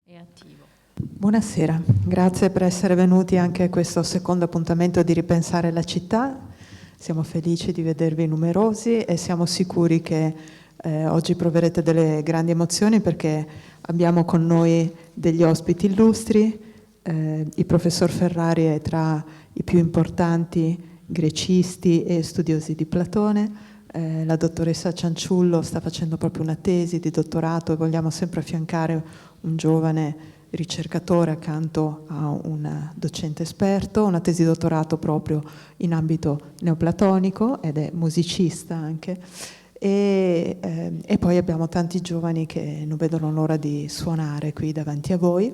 È attivo. Buonasera, grazie per essere venuti anche a questo secondo appuntamento di Ripensare la città. Siamo felici di vedervi numerosi e siamo sicuri che oggi proverete delle grandi emozioni perché abbiamo con noi degli ospiti illustri. Il professor Ferrari è tra i più importanti grecisti e studiosi di Platone. La dottoressa Cianciullo sta facendo proprio una tesi di dottorato e vogliamo sempre affiancare un giovane ricercatore accanto a un docente esperto, una tesi di dottorato proprio in ambito neoplatonico ed è musicista anche. E poi abbiamo tanti giovani che non vedono l'ora di suonare qui davanti a voi.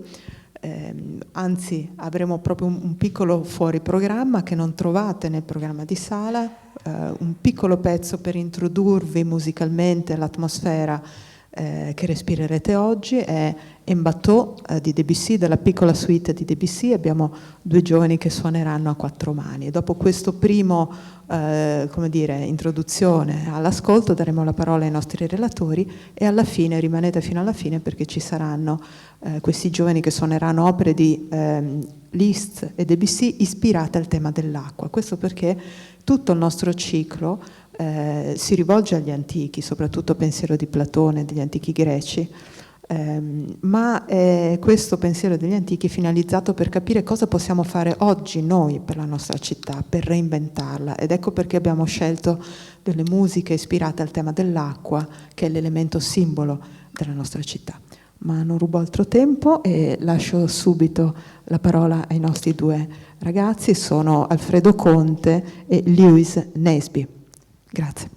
Anzi, avremo proprio un piccolo fuori programma che non trovate nel programma di sala, un piccolo pezzo per introdurvi musicalmente l'atmosfera che respirerete oggi è En bateau di Debussy, della piccola suite di Debussy. Abbiamo due giovani che suoneranno a quattro mani. E dopo questo primo, introduzione all'ascolto, daremo la parola ai nostri relatori e alla fine, rimanete fino alla fine perché ci saranno questi giovani che suoneranno opere di Liszt e Debussy ispirate al tema dell'acqua. Questo perché tutto il nostro ciclo si rivolge agli antichi, soprattutto pensiero di Platone, degli antichi greci, ma questo pensiero degli antichi è finalizzato per capire cosa possiamo fare oggi noi per la nostra città, per reinventarla, ed ecco perché abbiamo scelto delle musiche ispirate al tema dell'acqua, che è l'elemento simbolo della nostra città. Ma non rubo altro tempo e lascio subito la parola ai nostri due ragazzi, sono Alfredo Conte e Lewis Nesby. Grazie.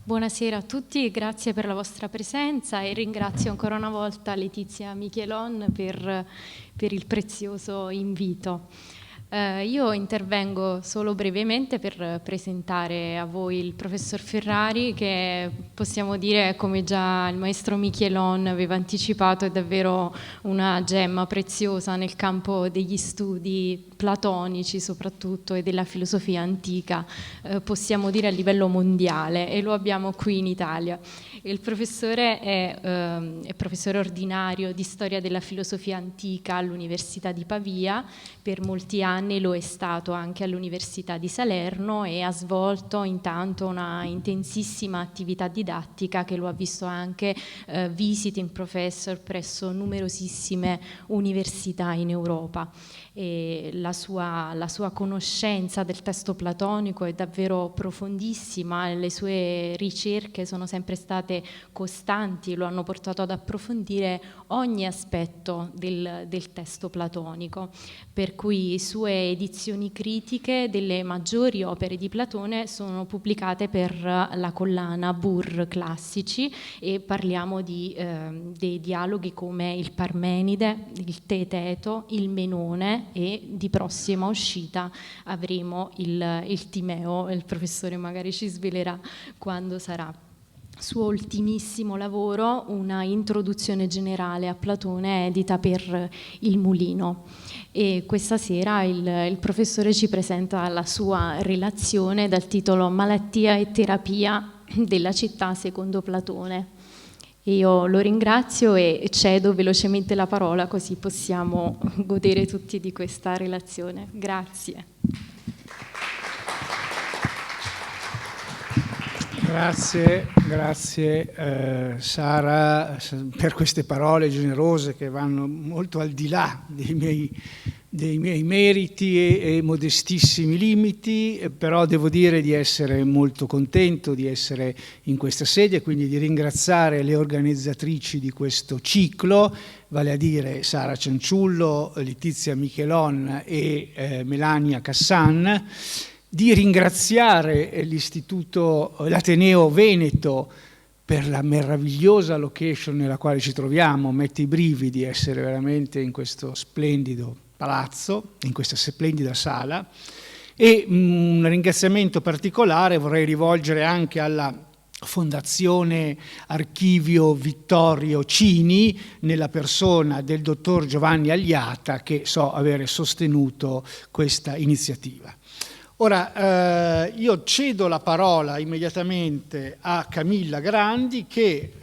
Buonasera a tutti, grazie per la vostra presenza e ringrazio ancora una volta Letizia Michelon per il prezioso invito. Io intervengo solo brevemente per presentare a voi il professor Ferrari, che possiamo dire, come già il maestro Michelon aveva anticipato, è davvero una gemma preziosa nel campo degli studi platonici soprattutto e della filosofia antica, possiamo dire a livello mondiale, e lo abbiamo qui in Italia. Il professore è professore ordinario di storia della filosofia antica all'Università di Pavia, per molti anni lo è stato anche all'Università di Salerno e ha svolto intanto una intensissima attività didattica che lo ha visto anche visiting professor presso numerosissime università in Europa. E la sua conoscenza del testo platonico è davvero profondissima, le sue ricerche sono sempre state costanti, lo hanno portato ad approfondire ogni aspetto del testo platonico, per cui sue edizioni critiche delle maggiori opere di Platone sono pubblicate per la collana Bur Classici, e parliamo dei dialoghi come il Parmenide, il Teeteto, il Menone, e di prossima uscita avremo il Timeo. Il professore magari ci svelerà quando sarà. Suo ultimissimo lavoro, una introduzione generale a Platone edita per il Mulino, e questa sera il professore ci presenta la sua relazione dal titolo Malattia e terapia della città secondo Platone. Io lo ringrazio e cedo velocemente la parola, così possiamo godere tutti di questa relazione. Grazie. Grazie Sara per queste parole generose che vanno molto al di là dei miei meriti e modestissimi limiti, però devo dire di essere molto contento di essere in questa sede e quindi di ringraziare le organizzatrici di questo ciclo, vale a dire Sara Cianciullo, Letizia Michelon e Melania Cassan, di ringraziare l'Ateneo Veneto per la meravigliosa location nella quale ci troviamo. Mette i brividi essere veramente in questo splendido palazzo, in questa splendida sala, e un ringraziamento particolare vorrei rivolgere anche alla Fondazione Archivio Vittorio Cini, nella persona del dottor Giovanni Agliata, che so avere sostenuto questa iniziativa. Ora, io cedo la parola immediatamente a Camilla Grandi, che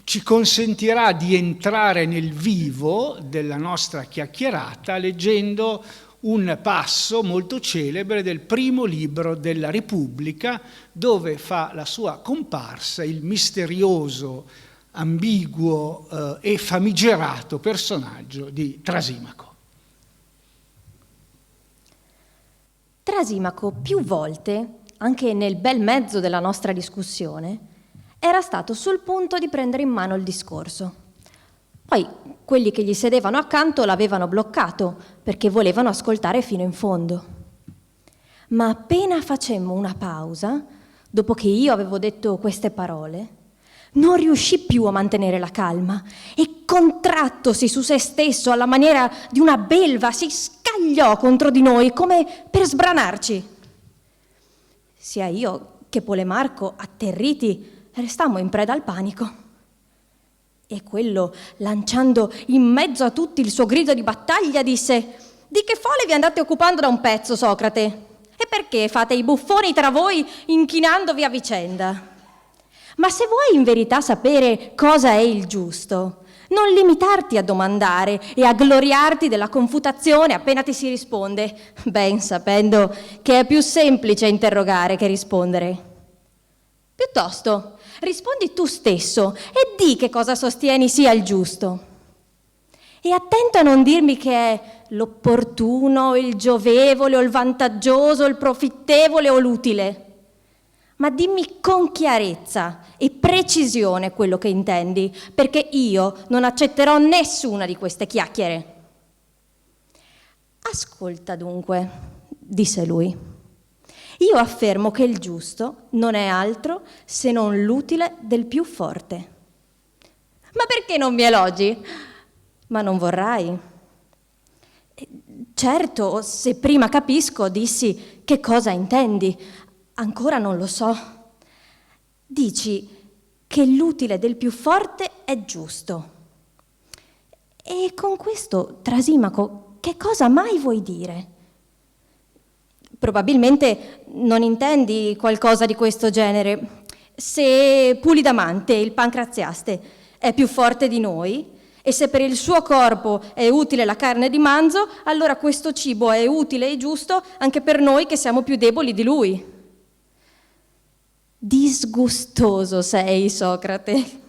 ci consentirà di entrare nel vivo della nostra chiacchierata leggendo un passo molto celebre del primo libro della Repubblica, dove fa la sua comparsa il misterioso, ambiguo e famigerato personaggio di Trasimaco. Trasimaco più volte, anche nel bel mezzo della nostra discussione, era stato sul punto di prendere in mano il discorso. Poi quelli che gli sedevano accanto l'avevano bloccato perché volevano ascoltare fino in fondo. Ma appena facemmo una pausa, dopo che io avevo detto queste parole, non riuscì più a mantenere la calma e, contrattosi su se stesso alla maniera di una belva, si scagliò contro di noi come per sbranarci. Sia io che Polemarco, atterriti, restammo in preda al panico. E quello, lanciando in mezzo a tutti il suo grido di battaglia, disse: «Di che folle vi andate occupando da un pezzo, Socrate? E perché fate i buffoni tra voi inchinandovi a vicenda? Ma se vuoi in verità sapere cosa è il giusto, non limitarti a domandare e a gloriarti della confutazione appena ti si risponde, ben sapendo che è più semplice interrogare che rispondere. Piuttosto, rispondi tu stesso e di che cosa sostieni sia il giusto. E attento a non dirmi che è l'opportuno, il giovevole o il vantaggioso, il profittevole o l'utile, ma dimmi con chiarezza e precisione quello che intendi, perché io non accetterò nessuna di queste chiacchiere». «Ascolta dunque», disse lui, Io affermo che il giusto non è altro se non l'utile del più forte. Ma perché non mi elogi? Ma non vorrai? Certo, se prima capisco, dissi, che cosa intendi? Ancora non lo so. Dici che l'utile del più forte è giusto. E con questo, Trasimaco, che cosa mai vuoi dire? Probabilmente non intendi qualcosa di questo genere. Se Pulidamante, il pancraziaste, è più forte di noi, e se per il suo corpo è utile la carne di manzo, allora questo cibo è utile e giusto anche per noi che siamo più deboli di lui. Disgustoso sei, Socrate,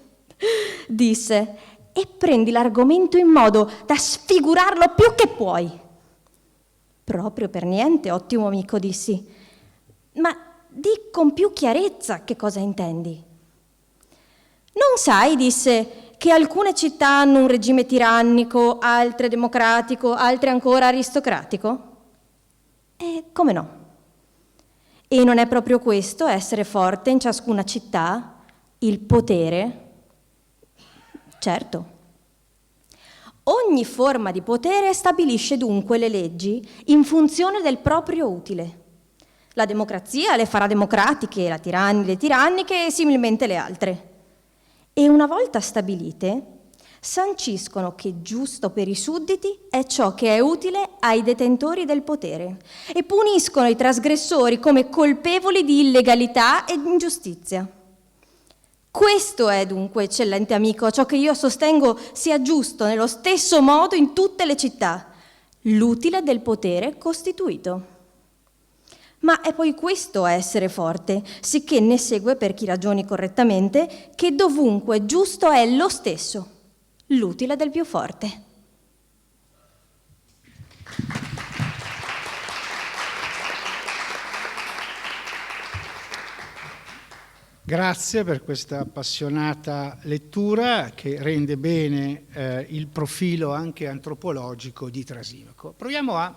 disse, e prendi l'argomento in modo da sfigurarlo più che puoi. Proprio per niente, ottimo amico, dissi. Ma di con più chiarezza che cosa intendi. Non sai, disse, che alcune città hanno un regime tirannico, altre democratico, altre ancora aristocratico? E come no? E non è proprio questo essere forte in ciascuna città? Il potere? Certo. Ogni forma di potere stabilisce dunque le leggi in funzione del proprio utile. La democrazia le farà democratiche, la tirannia le tiranniche e similmente le altre. E una volta stabilite, sanciscono che giusto per i sudditi è ciò che è utile ai detentori del potere e puniscono i trasgressori come colpevoli di illegalità e ingiustizia. Questo è dunque, eccellente amico, ciò che io sostengo sia giusto nello stesso modo in tutte le città, l'utile del potere costituito. Ma è poi questo a essere forte, sicché ne segue per chi ragioni correttamente che dovunque giusto è lo stesso, l'utile del più forte. Grazie per questa appassionata lettura che rende bene il profilo anche antropologico di Trasimaco. Proviamo a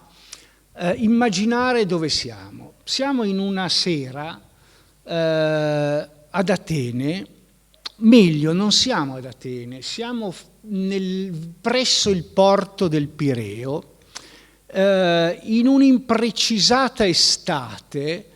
immaginare dove siamo. Siamo in una sera ad Atene, meglio non siamo ad Atene, siamo presso il porto del Pireo, in un'imprecisata estate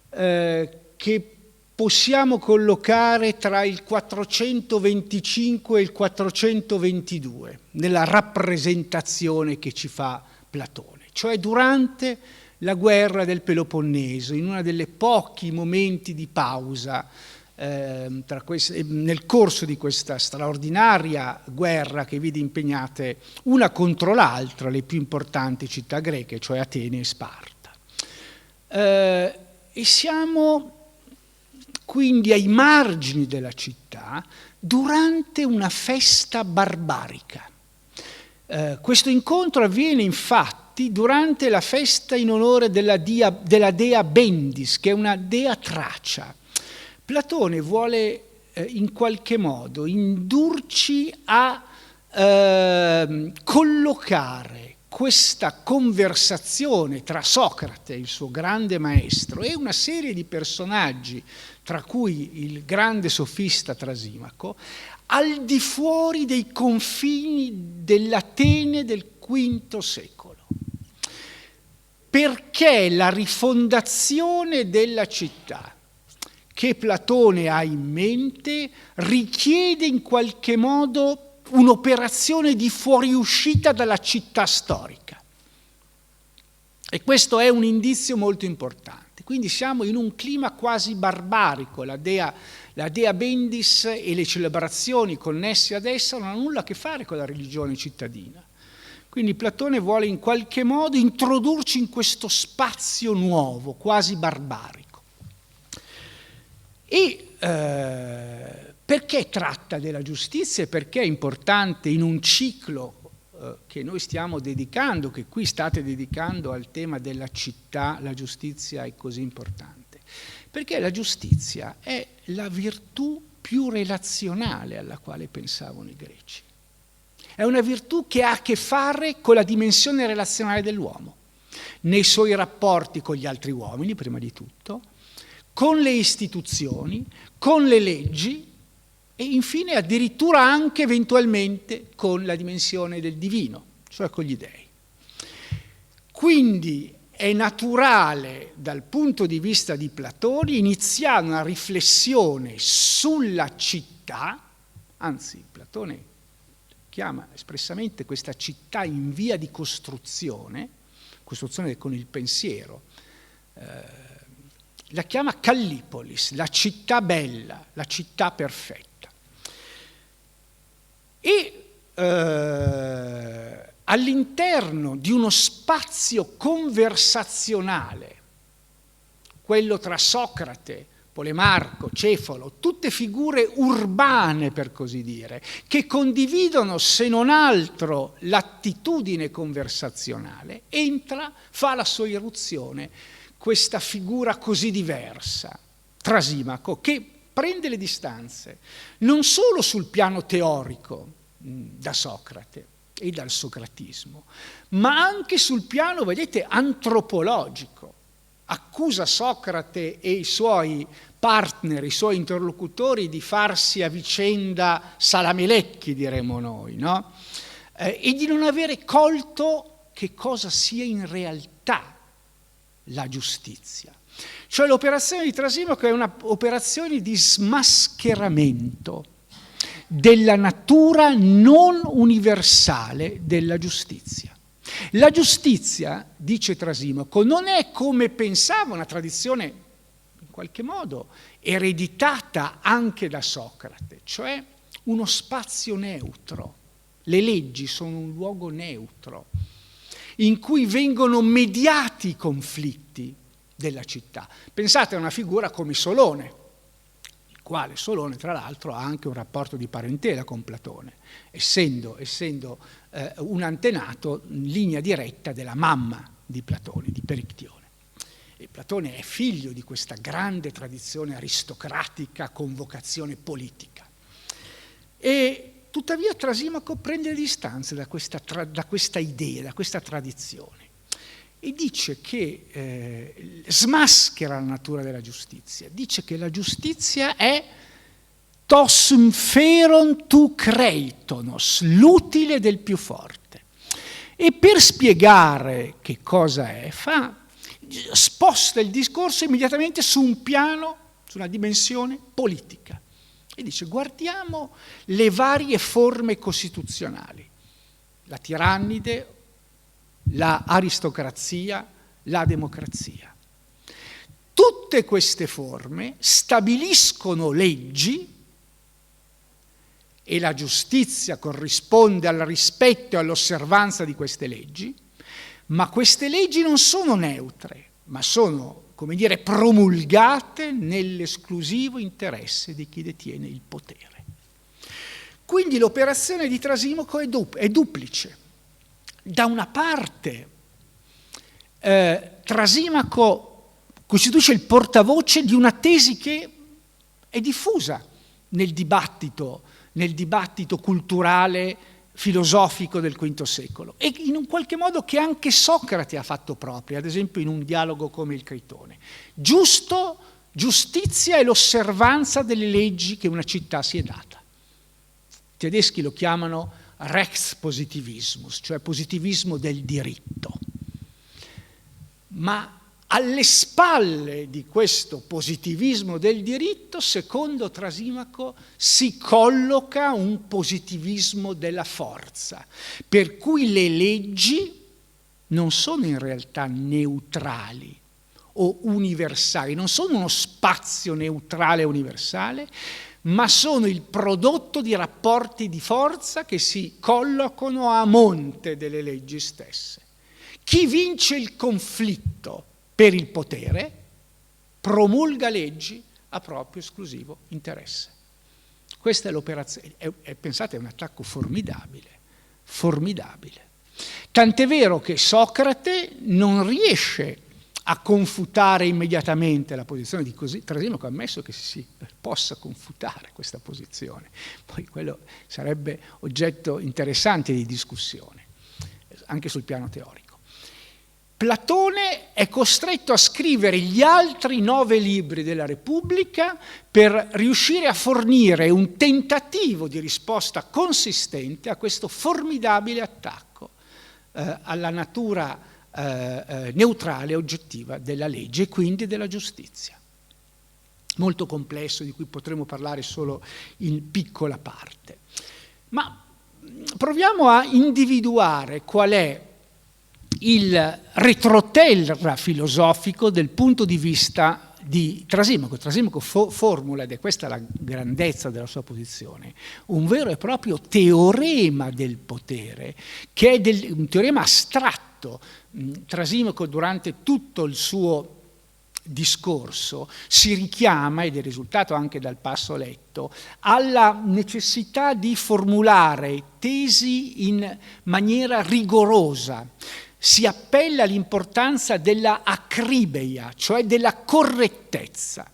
che possiamo collocare tra il 425 e il 422 nella rappresentazione che ci fa Platone, cioè durante la guerra del Peloponneso, in uno dei pochi momenti di pausa nel corso di questa straordinaria guerra che vede impegnate una contro l'altra le più importanti città greche, cioè Atene e Sparta. E siamo quindi ai margini della città durante una festa barbarica. Questo incontro avviene infatti durante la festa in onore della dea Bendis, che è una dea tracia. Platone vuole in qualche modo indurci a collocare questa conversazione tra Socrate, il suo grande maestro, e una serie di personaggi, tra cui il grande sofista Trasimaco, al di fuori dei confini dell'Atene del V secolo. Perché la rifondazione della città che Platone ha in mente richiede in qualche modo un'operazione di fuoriuscita dalla città storica. E questo è un indizio molto importante. Quindi siamo in un clima quasi barbarico. La dea Bendis e le celebrazioni connesse ad essa non hanno nulla a che fare con la religione cittadina. Quindi Platone vuole in qualche modo introdurci in questo spazio nuovo, quasi barbarico. E perché tratta della giustizia e perché è importante in un ciclo che noi stiamo dedicando, che qui state dedicando al tema della città, la giustizia è così importante? Perché la giustizia è la virtù più relazionale alla quale pensavano i greci. È una virtù che ha a che fare con la dimensione relazionale dell'uomo. nei suoi rapporti con gli altri uomini, prima di tutto, con le istituzioni, con le leggi e infine addirittura anche eventualmente con la dimensione del divino, cioè con gli dei. Quindi è naturale dal punto di vista di Platone iniziare una riflessione sulla città, anzi Platone chiama espressamente questa città in via di costruzione con il pensiero, la chiama Callipolis, la città bella, la città perfetta. E all'interno di uno spazio conversazionale, quello tra Socrate, Polemarco, Cefalo, tutte figure urbane per così dire, che condividono se non altro l'attitudine conversazionale, fa la sua irruzione questa figura così diversa, Trasimaco, che prende le distanze non solo sul piano teorico da Socrate e dal socratismo, ma anche sul piano, vedete, antropologico. Accusa Socrate e i suoi partner, i suoi interlocutori di farsi a vicenda salamelecchi, diremmo noi, no? E di non avere colto che cosa sia in realtà la giustizia. Cioè l'operazione di Trasimaco è un'operazione di smascheramento della natura non universale della giustizia. La giustizia, dice Trasimaco, non è come pensava una tradizione in qualche modo ereditata anche da Socrate, cioè uno spazio neutro. Le leggi sono un luogo neutro in cui vengono mediati i conflitti della città. Pensate a una figura come Solone, il quale Solone tra l'altro ha anche un rapporto di parentela con Platone, essendo un antenato in linea diretta della mamma di Platone, di Perictione. E Platone è figlio di questa grande tradizione aristocratica con vocazione politica. E tuttavia Trasimaco prende le distanze da questa idea, da questa tradizione, e dice che smaschera la natura della giustizia, dice che la giustizia è tos feron tu creitonos, l'utile del più forte. E per spiegare che cosa è, sposta il discorso immediatamente su un piano, su una dimensione politica. E dice, guardiamo le varie forme costituzionali, la tirannide, la aristocrazia, la democrazia. Tutte queste forme stabiliscono leggi e la giustizia corrisponde al rispetto e all'osservanza di queste leggi, ma queste leggi non sono neutre, ma sono, come dire, promulgate nell'esclusivo interesse di chi detiene il potere. Quindi l'operazione di Trasimaco è duplice. Da una parte Trasimaco costituisce il portavoce di una tesi che è diffusa nel dibattito culturale, filosofico del V secolo e in un qualche modo che anche Socrate ha fatto proprio, ad esempio in un dialogo come il Critone. Giustizia è l'osservanza delle leggi che una città si è data. I tedeschi lo chiamano Rechtspositivismus, cioè positivismo del diritto. Ma alle spalle di questo positivismo del diritto, secondo Trasimaco, si colloca un positivismo della forza, per cui le leggi non sono in realtà neutrali o universali, non sono uno spazio neutrale e universale, ma sono il prodotto di rapporti di forza che si collocano a monte delle leggi stesse. Chi vince il conflitto per il potere promulga leggi a proprio esclusivo interesse. Questa è l'operazione, pensate, è un attacco formidabile, formidabile. Tant'è vero che Socrate non riesce a confutare immediatamente la posizione di Trasimaco, ha ammesso che si possa confutare questa posizione. Poi quello sarebbe oggetto interessante di discussione, anche sul piano teorico. Platone è costretto a scrivere gli altri 9 libri della Repubblica per riuscire a fornire un tentativo di risposta consistente a questo formidabile attacco alla natura neutrale e oggettiva della legge e quindi della giustizia. Molto complesso, di cui potremo parlare solo in piccola parte. Ma proviamo a individuare qual è il retroterra filosofico del punto di vista di Trasimaco. Trasimaco formula, ed è questa la grandezza della sua posizione, un vero e proprio teorema del potere, che è un teorema astratto. Trasimaco, durante tutto il suo discorso, si richiama, ed è risultato anche dal passo letto, alla necessità di formulare tesi in maniera rigorosa. Si appella all'importanza della acribeia, cioè della correttezza.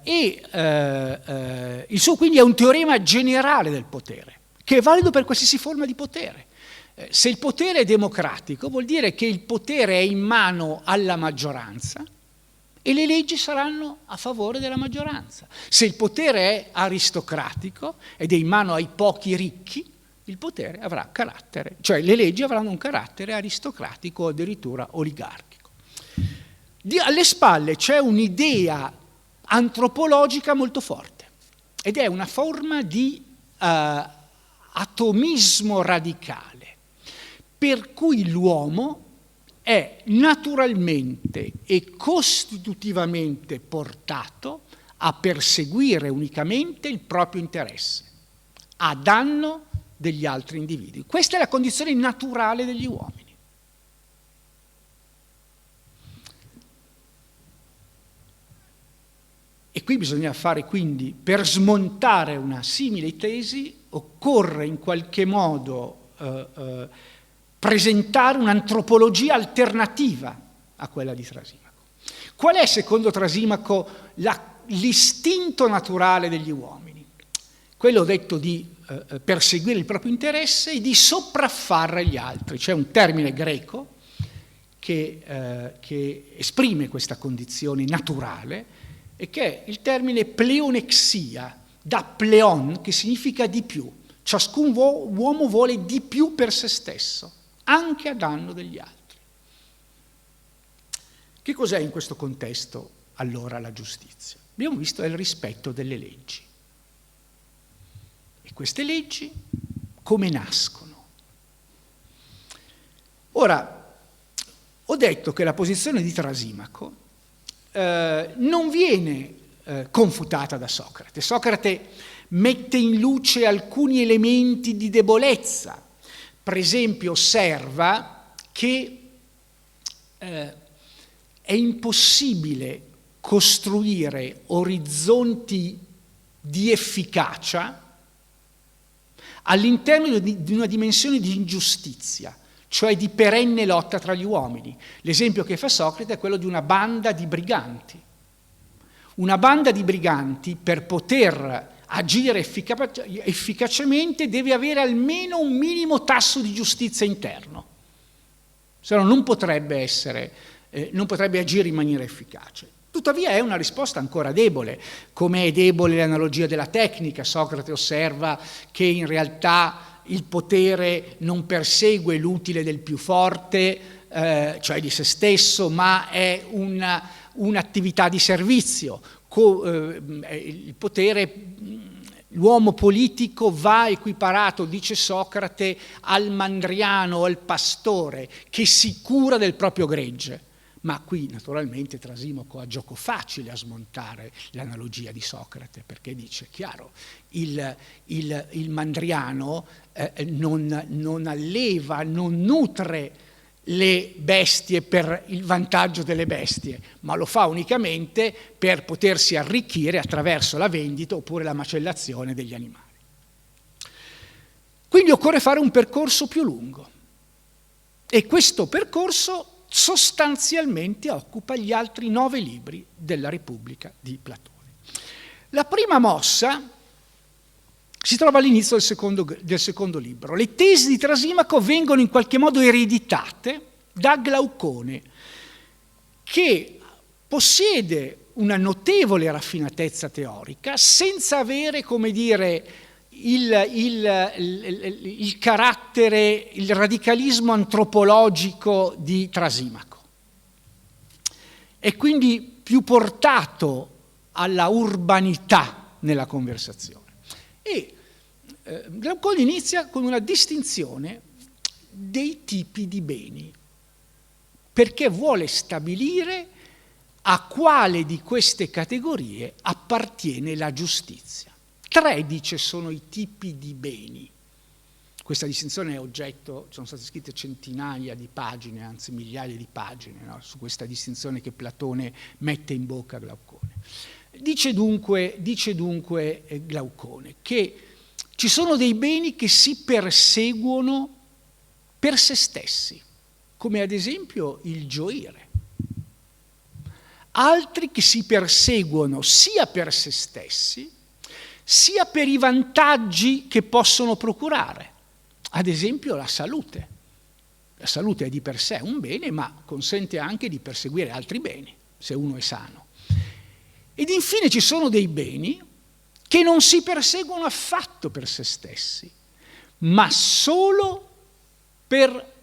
Il suo quindi è un teorema generale del potere, che è valido per qualsiasi forma di potere. Se il potere è democratico, vuol dire che il potere è in mano alla maggioranza e le leggi saranno a favore della maggioranza. Se il potere è aristocratico ed è in mano ai pochi ricchi, il potere avrà carattere, cioè le leggi avranno un carattere aristocratico o addirittura oligarchico. Alle spalle c'è un'idea antropologica molto forte ed è una forma di atomismo radicale, per cui l'uomo è naturalmente e costitutivamente portato a perseguire unicamente il proprio interesse, a danno degli altri individui. Questa è la condizione naturale degli uomini. E qui bisogna fare quindi, per smontare una simile tesi, occorre in qualche modo presentare un'antropologia alternativa a quella di Trasimaco. Qual è, secondo Trasimaco, l'istinto naturale degli uomini? Quello detto di perseguire il proprio interesse e di sopraffare gli altri. C'è un termine greco che esprime questa condizione naturale e che è il termine pleonexia, da pleon, che significa di più. Ciascun uomo vuole di più per se stesso, anche a danno degli altri. Che cos'è in questo contesto allora la giustizia? Abbiamo visto è il rispetto delle leggi. E queste leggi come nascono? Ora, ho detto che la posizione di Trasimaco non viene confutata da Socrate. Socrate mette in luce alcuni elementi di debolezza. Per esempio osserva che è impossibile costruire orizzonti di efficacia all'interno di una dimensione di ingiustizia, cioè di perenne lotta tra gli uomini. L'esempio che fa Socrate è quello di una banda di briganti. Una banda di briganti, per poter agire efficacemente, deve avere almeno un minimo tasso di giustizia interno, se no non potrebbe agire in maniera efficace. Tuttavia è una risposta ancora debole, come è debole l'analogia della tecnica. Socrate osserva che in realtà il potere non persegue l'utile del più forte, cioè di se stesso, ma è un'attività di servizio. Il potere, l'uomo politico va equiparato, dice Socrate, al mandriano o al pastore che si cura del proprio gregge. Ma qui naturalmente Trasimaco ha gioco facile a smontare l'analogia di Socrate, perché dice, chiaro, il mandriano non alleva, non nutre le bestie per il vantaggio delle bestie, ma lo fa unicamente per potersi arricchire attraverso la vendita oppure la macellazione degli animali. Quindi occorre fare un percorso più lungo e questo percorso sostanzialmente occupa gli altri 9 libri della Repubblica di Platone. La prima mossa si trova all'inizio del secondo libro. Le tesi di Trasimaco vengono in qualche modo ereditate da Glaucone, che possiede una notevole raffinatezza teorica senza avere, come dire, il carattere, il radicalismo antropologico di Trasimaco. È quindi più portato alla urbanità nella conversazione. E Glaucone inizia con una distinzione dei tipi di beni, perché vuole stabilire a quale di queste categorie appartiene la giustizia. 3, dice, sono i tipi di beni. Questa distinzione è oggetto, sono state scritte centinaia di pagine, anzi migliaia di pagine, no? Su questa distinzione che Platone mette in bocca a Glaucone. Dice dunque Glaucone che ci sono dei beni che si perseguono per se stessi, come ad esempio il gioire. Altri che si perseguono sia per se stessi, sia per i vantaggi che possono procurare. Ad esempio la salute. La salute è di per sé un bene, ma consente anche di perseguire altri beni, se uno è sano. Ed infine ci sono dei beni che non si perseguono affatto per se stessi, ma solo per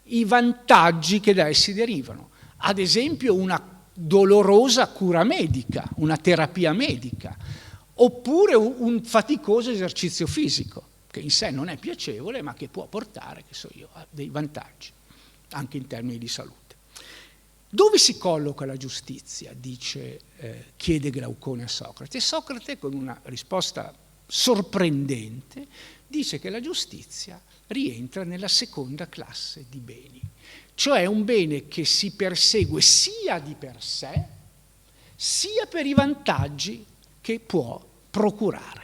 i vantaggi che da essi derivano. Ad esempio una dolorosa cura medica, una terapia medica, oppure un faticoso esercizio fisico, che in sé non è piacevole, ma che può portare, che so io, a dei vantaggi, anche in termini di salute. Dove si colloca la giustizia? Chiede Glaucone a Socrate. E Socrate, con una risposta sorprendente, dice che la giustizia rientra nella seconda classe di beni, cioè un bene che si persegue sia di per sé, sia per i vantaggi che può procurare.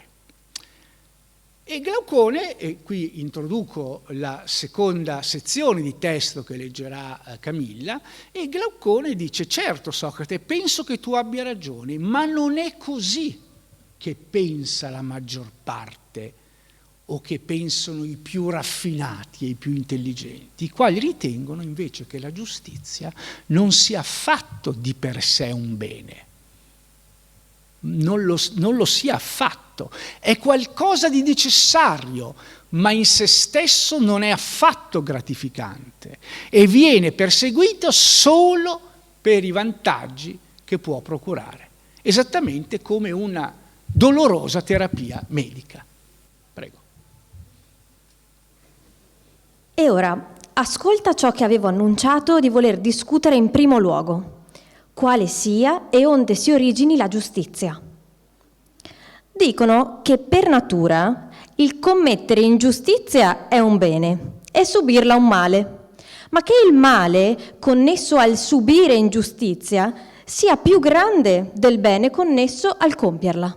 E Glaucone, e qui introduco la seconda sezione di testo che leggerà Camilla, e Glaucone dice: certo Socrate, penso che tu abbia ragione, ma non è così che pensa la maggior parte o che pensano i più raffinati e i più intelligenti, i quali ritengono invece che la giustizia non sia affatto di per sé un bene. Non lo sia affatto, è qualcosa di necessario, ma in se stesso non è affatto gratificante e viene perseguito solo per i vantaggi che può procurare, esattamente come una dolorosa terapia medica. Prego. E ora, ascolta ciò che avevo annunciato di voler discutere in primo luogo. Quale sia e onde si origini la giustizia. Dicono che per natura il commettere ingiustizia è un bene e subirla un male, ma che il male connesso al subire ingiustizia sia più grande del bene connesso al compierla.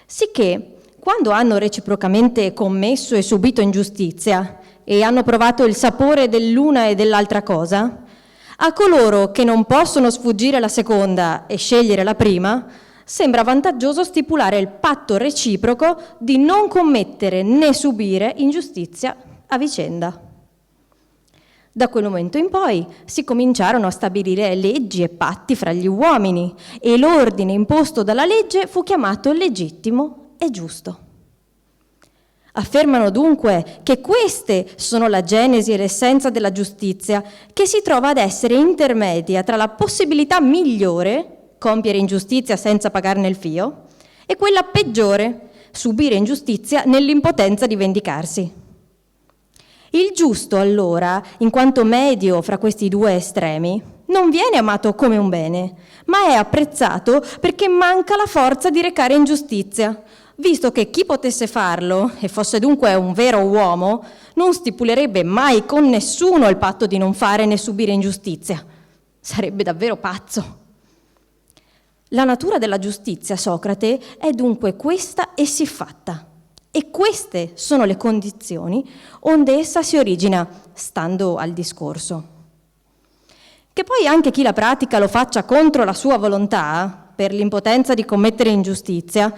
Sicché, quando hanno reciprocamente commesso e subito ingiustizia e hanno provato il sapore dell'una e dell'altra cosa, a coloro che non possono sfuggire la seconda e scegliere la prima, sembra vantaggioso stipulare il patto reciproco di non commettere né subire ingiustizia a vicenda. Da quel momento in poi si cominciarono a stabilire leggi e patti fra gli uomini e l'ordine imposto dalla legge fu chiamato legittimo e giusto. Affermano dunque che queste sono la genesi e l'essenza della giustizia, che si trova ad essere intermedia tra la possibilità migliore, compiere ingiustizia senza pagarne il fio, e quella peggiore, subire ingiustizia nell'impotenza di vendicarsi. Il giusto, allora, in quanto medio fra questi due estremi, non viene amato come un bene, ma è apprezzato perché manca la forza di recare ingiustizia, visto che chi potesse farlo, e fosse dunque un vero uomo, non stipulerebbe mai con nessuno il patto di non fare né subire ingiustizia. Sarebbe davvero pazzo. La natura della giustizia, Socrate, è dunque questa e siffatta. E queste sono le condizioni onde essa si origina, stando al discorso. Che poi anche chi la pratica lo faccia contro la sua volontà, per l'impotenza di commettere ingiustizia,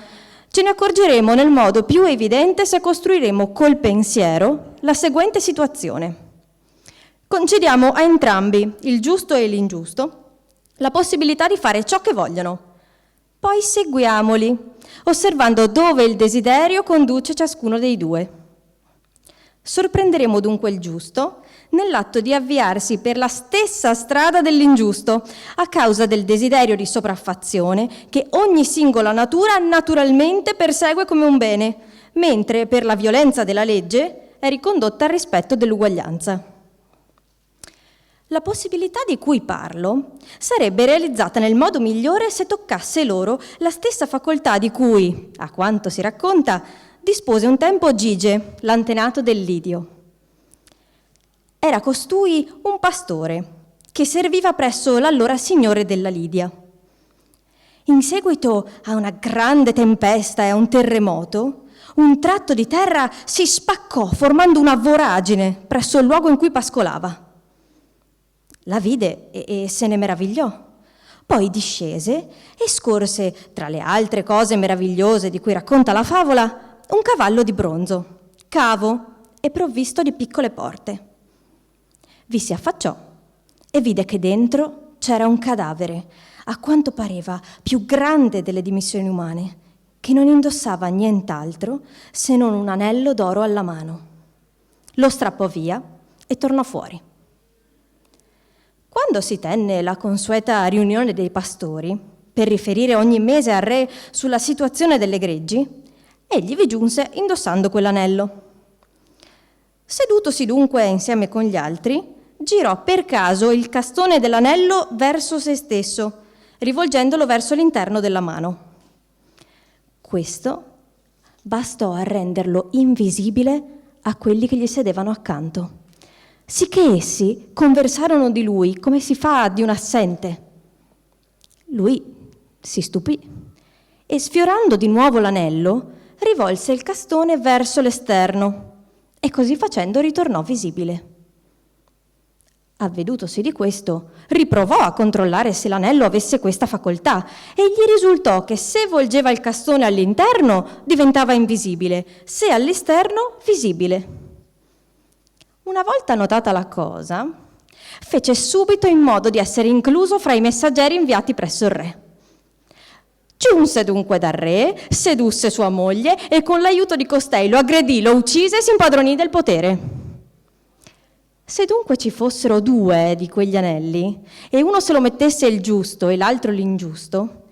ce ne accorgeremo nel modo più evidente se costruiremo col pensiero la seguente situazione. concediamo a entrambi, il giusto e l'ingiusto, la possibilità di fare ciò che vogliono. Poi seguiamoli, osservando dove il desiderio conduce ciascuno dei due. Sorprenderemo dunque il giusto nell'atto di avviarsi per la stessa strada dell'ingiusto, a causa del desiderio di sopraffazione che ogni singola natura naturalmente persegue come un bene, mentre per la violenza della legge è ricondotta al rispetto dell'uguaglianza. La possibilità di cui parlo sarebbe realizzata nel modo migliore se toccasse loro la stessa facoltà di cui, a quanto si racconta, dispose un tempo Gige, l'antenato del Lidio. Era costui un pastore che serviva presso l'allora signore della Lidia. In seguito a una grande tempesta e a un terremoto, un tratto di terra si spaccò formando una voragine presso il luogo in cui pascolava. La vide e se ne meravigliò. Poi discese e scorse, tra le altre cose meravigliose di cui racconta la favola, un cavallo di bronzo, cavo e provvisto di piccole porte. Vi si affacciò e vide che dentro c'era un cadavere, a quanto pareva più grande delle dimensioni umane, che non indossava nient'altro se non un anello d'oro alla mano. Lo strappò via e tornò fuori. Quando si tenne la consueta riunione dei pastori, per riferire ogni mese al re sulla situazione delle greggi, egli vi giunse indossando quell'anello. Sedutosi dunque insieme con gli altri, girò per caso il castone dell'anello verso se stesso, rivolgendolo verso l'interno della mano. Questo bastò a renderlo invisibile a quelli che gli sedevano accanto, sicché essi conversarono di lui come si fa di un assente. Lui si stupì e, sfiorando di nuovo l'anello, rivolse il castone verso l'esterno e così facendo ritornò visibile. Avvedutosi di questo, riprovò a controllare se l'anello avesse questa facoltà e gli risultò che se volgeva il castone all'interno diventava invisibile, se all'esterno visibile. Una volta notata la cosa, fece subito in modo di essere incluso fra i messaggeri inviati presso il re. Giunse dunque dal re, sedusse sua moglie e con l'aiuto di costei lo aggredì, lo uccise e si impadronì del potere. Se dunque ci fossero due di quegli anelli e uno se lo mettesse il giusto e l'altro l'ingiusto,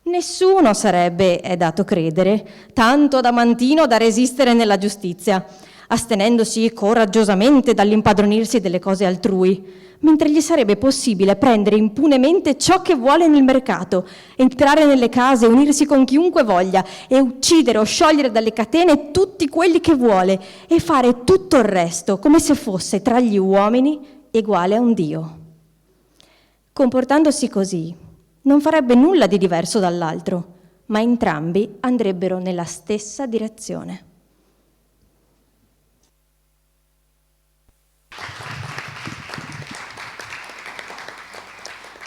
nessuno sarebbe, è dato credere, tanto adamantino da resistere nella giustizia, astenendosi coraggiosamente dall'impadronirsi delle cose altrui, mentre gli sarebbe possibile prendere impunemente ciò che vuole nel mercato, entrare nelle case, unirsi con chiunque voglia e uccidere o sciogliere dalle catene tutti quelli che vuole e fare tutto il resto come se fosse tra gli uomini uguale a un Dio. Comportandosi così, non farebbe nulla di diverso dall'altro, ma entrambi andrebbero nella stessa direzione.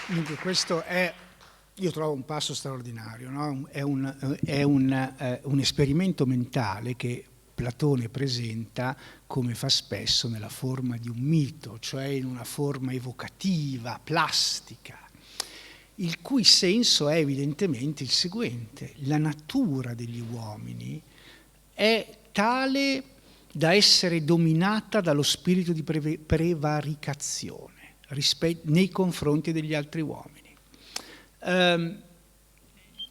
Dunque questo è, io trovo un passo straordinario, no? È un esperimento mentale che Platone presenta, come fa spesso, nella forma di un mito, cioè in una forma evocativa, plastica, il cui senso è evidentemente il seguente: la natura degli uomini è tale da essere dominata dallo spirito di prevaricazione nei confronti degli altri uomini.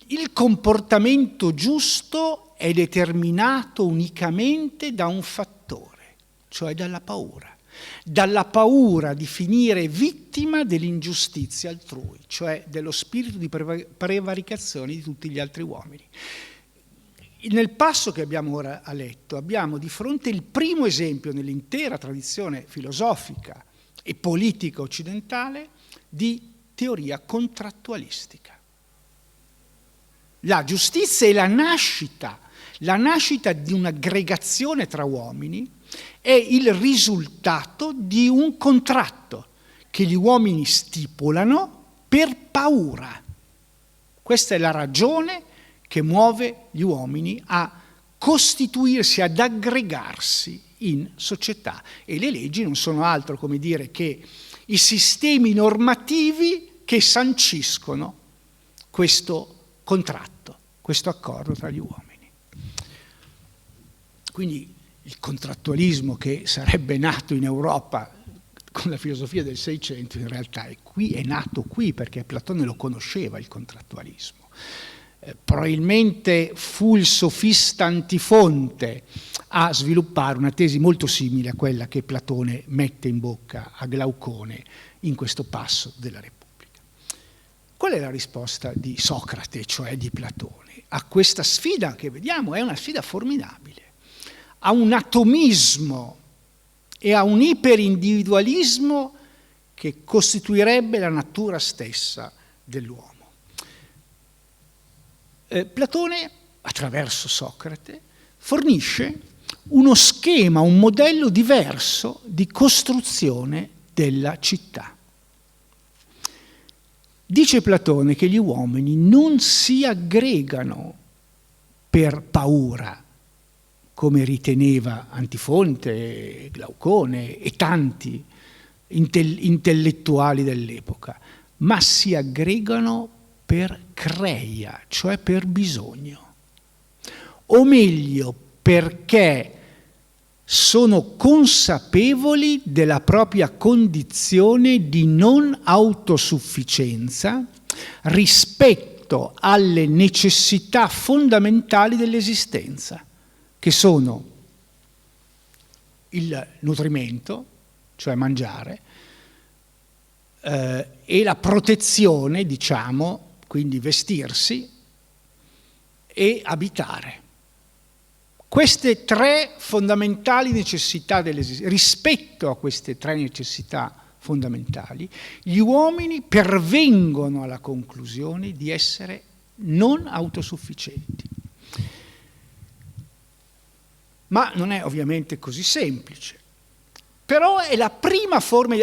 Il comportamento giusto è determinato unicamente da un fattore, cioè dalla paura di finire vittima dell'ingiustizia altrui, cioè dello spirito di prevaricazione di tutti gli altri uomini. Nel passo che abbiamo ora letto abbiamo di fronte il primo esempio nell'intera tradizione filosofica e politica occidentale di teoria contrattualistica. La giustizia è la nascita di un'aggregazione tra uomini, è il risultato di un contratto che gli uomini stipulano per paura. Questa è la ragione che muove gli uomini a costituirsi, ad aggregarsi in società, e le leggi non sono altro, come dire, che i sistemi normativi che sanciscono questo contratto, questo accordo tra gli uomini. Quindi il contrattualismo che sarebbe nato in Europa con la filosofia del Seicento in realtà è nato qui, perché Platone lo conosceva il contrattualismo. Probabilmente fu il sofista Antifonte a sviluppare una tesi molto simile a quella che Platone mette in bocca a Glaucone in questo passo della Repubblica. Qual è la risposta di Socrate, cioè di Platone, a questa sfida che vediamo? È una sfida formidabile, a un atomismo e a un iperindividualismo che costituirebbe la natura stessa dell'uomo. Platone, attraverso Socrate, fornisce uno schema, un modello diverso di costruzione della città. Dice Platone che gli uomini non si aggregano per paura, come riteneva Antifonte, Glaucone e tanti intellettuali dell'epoca, ma si aggregano per creia, cioè per bisogno, o meglio perché sono consapevoli della propria condizione di non autosufficienza rispetto alle necessità fondamentali dell'esistenza, che sono il nutrimento, cioè mangiare, e la protezione, diciamo, quindi vestirsi e abitare. Queste tre fondamentali necessità dell'esistenza, rispetto a queste tre necessità fondamentali, gli uomini pervengono alla conclusione di essere non autosufficienti. Ma non è ovviamente così semplice. Però è la prima forma.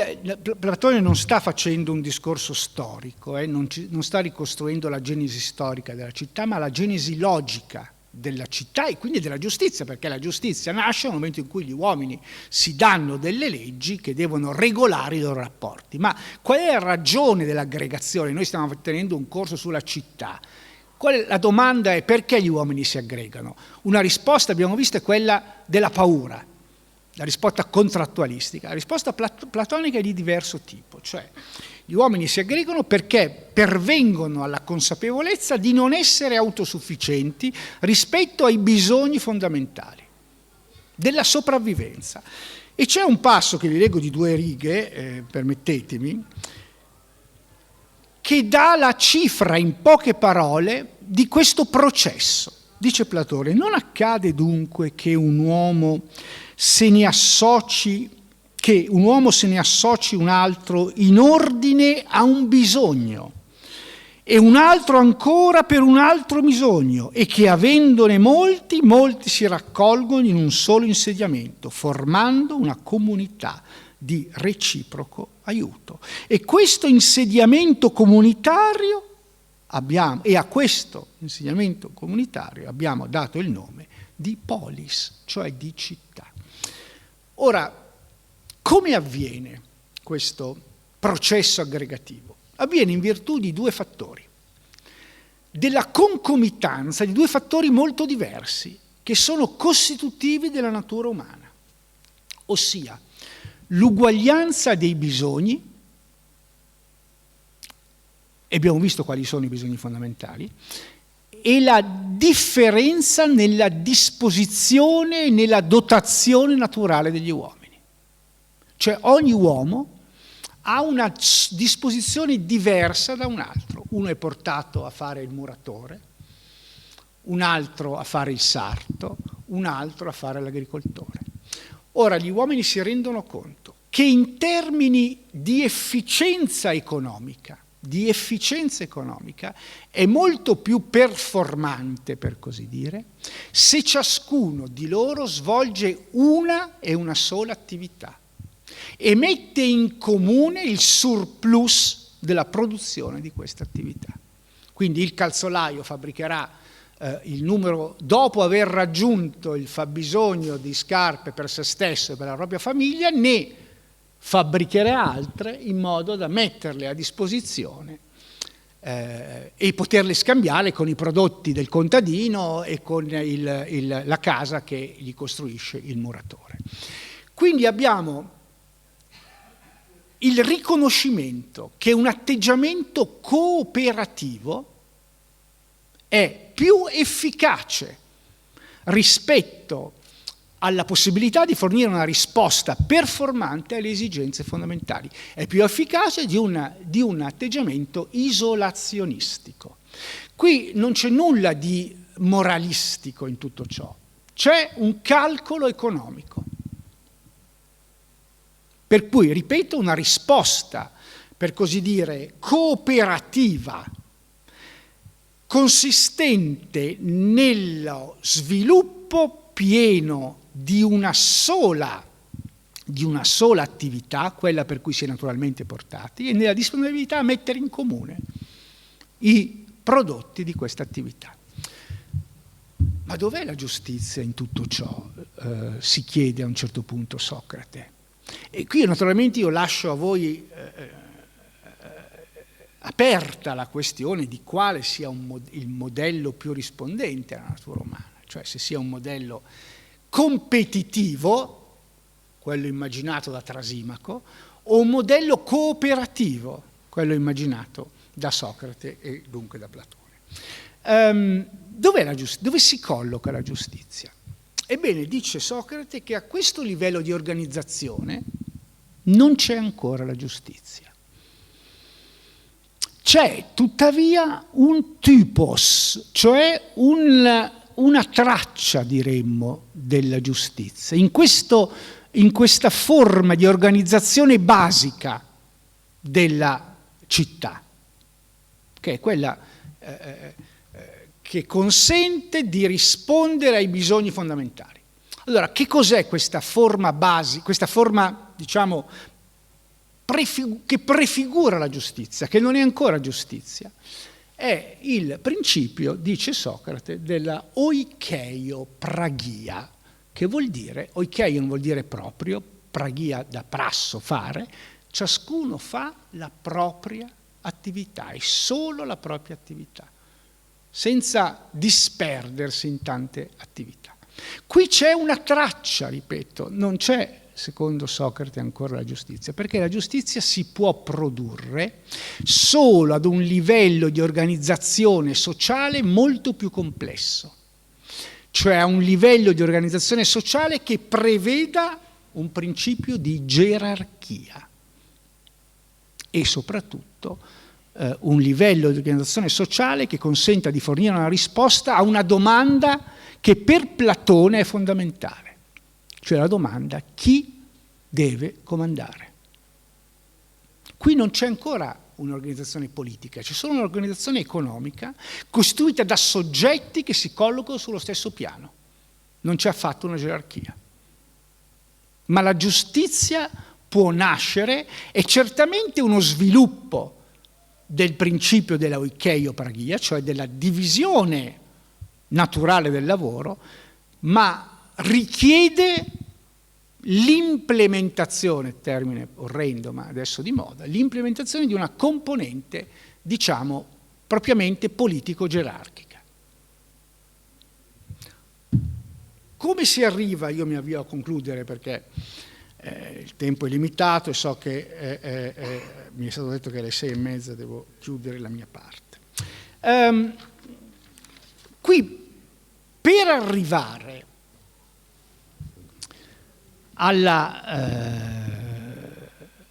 Platone non sta facendo un discorso storico, non sta ricostruendo la genesi storica della città, ma la genesi logica della città e quindi della giustizia, perché la giustizia nasce nel momento in cui gli uomini si danno delle leggi che devono regolare i loro rapporti. Ma qual è la ragione dell'aggregazione? Noi stiamo tenendo un corso sulla città. La domanda è: perché gli uomini si aggregano? Una risposta, abbiamo visto, è quella della paura. La risposta contrattualistica. La risposta platonica è di diverso tipo, cioè gli uomini si aggregano perché pervengono alla consapevolezza di non essere autosufficienti rispetto ai bisogni fondamentali della sopravvivenza. E c'è un passo che vi leggo di 2 righe, permettetemi, che dà la cifra in poche parole di questo processo. Dice Platone: non accade dunque che un uomo se ne associ un altro in ordine a un bisogno e un altro ancora per un altro bisogno, e che avendone molti si raccolgono in un solo insediamento, formando una comunità di reciproco aiuto. E questo insediamento comunitario e a questo insediamento comunitario abbiamo dato il nome di polis, cioè di città. Ora, come avviene questo processo aggregativo? Avviene in virtù di 2 fattori, della concomitanza di 2 fattori molto diversi che sono costitutivi della natura umana, ossia l'uguaglianza dei bisogni, e abbiamo visto quali sono i bisogni fondamentali, e la differenza nella disposizione e nella dotazione naturale degli uomini. Cioè ogni uomo ha una disposizione diversa da un altro. Uno è portato a fare il muratore, un altro a fare il sarto, un altro a fare l'agricoltore. Ora gli uomini si rendono conto che in termini di efficienza economica è molto più performante, per così dire, se ciascuno di loro svolge una e una sola attività e mette in comune il surplus della produzione di questa attività. Quindi il calzolaio fabbricherà dopo aver raggiunto il fabbisogno di scarpe per se stesso e per la propria famiglia, ne fabbricherà altre in modo da metterle a disposizione e poterle scambiare con i prodotti del contadino e con la casa che gli costruisce il muratore. Quindi abbiamo il riconoscimento che un atteggiamento cooperativo è più efficace rispetto alla possibilità di fornire una risposta performante alle esigenze fondamentali. È più efficace di un atteggiamento isolazionistico. Qui non c'è nulla di moralistico in tutto ciò, c'è un calcolo economico. Per cui, ripeto, una risposta, per così dire, cooperativa, consistente nello sviluppo pieno di una sola attività, quella per cui si è naturalmente portati, e nella disponibilità a mettere in comune i prodotti di questa attività. Ma dov'è la giustizia in tutto ciò? Si chiede a un certo punto Socrate. E qui naturalmente io lascio a voi aperta la questione di quale sia il modello più rispondente alla natura umana, cioè se sia un modello competitivo, quello immaginato da Trasimaco, o un modello cooperativo, quello immaginato da Socrate e dunque da Platone. Dove si colloca la giustizia? Ebbene, dice Socrate che a questo livello di organizzazione non c'è ancora la giustizia. C'è tuttavia un typos, cioè una traccia, diremmo, della giustizia, in questa forma di organizzazione basica della città, che è quella che consente di rispondere ai bisogni fondamentali. Allora, che cos'è questa forma basica, questa forma, diciamo, che prefigura la giustizia, che non è ancora giustizia? È il principio, dice Socrate, della oikeiopraghia, che vuol dire, oikeio vuol dire proprio, praghia da prasso, fare, ciascuno fa la propria attività, e solo la propria attività, senza disperdersi in tante attività. Qui c'è una traccia, ripeto, non c'è, secondo Socrate, ancora la giustizia, perché la giustizia si può produrre solo ad un livello di organizzazione sociale molto più complesso, cioè a un livello di organizzazione sociale che preveda un principio di gerarchia e soprattutto un livello di organizzazione sociale che consenta di fornire una risposta a una domanda che per Platone è fondamentale, cioè la domanda: chi deve comandare? Qui non c'è ancora un'organizzazione politica, c'è solo un'organizzazione economica costituita da soggetti che si collocano sullo stesso piano. Non c'è affatto una gerarchia. Ma la giustizia può nascere, è certamente uno sviluppo del principio della oikeiopraghia, cioè della divisione naturale del lavoro, ma richiede l'implementazione, termine orrendo ma adesso di moda, l'implementazione di una componente, diciamo, propriamente politico-gerarchica. Come si arriva, io mi avvio a concludere perché il tempo è limitato e so che mi è stato detto che alle 6:30 devo chiudere la mia parte. Qui, per arrivare a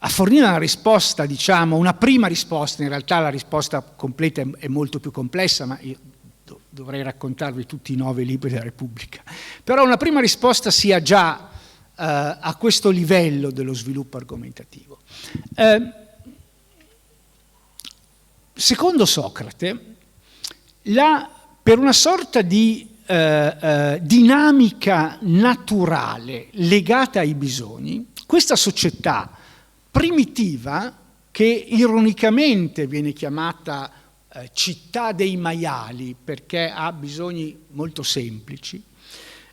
fornire una risposta, diciamo, una prima risposta, in realtà la risposta completa è molto più complessa, ma io dovrei raccontarvi tutti i 9 libri della Repubblica, però una prima risposta sia già a questo livello dello sviluppo argomentativo. Secondo Socrate, per una sorta di dinamica naturale legata ai bisogni, questa società primitiva, che ironicamente viene chiamata città dei maiali, perché ha bisogni molto semplici,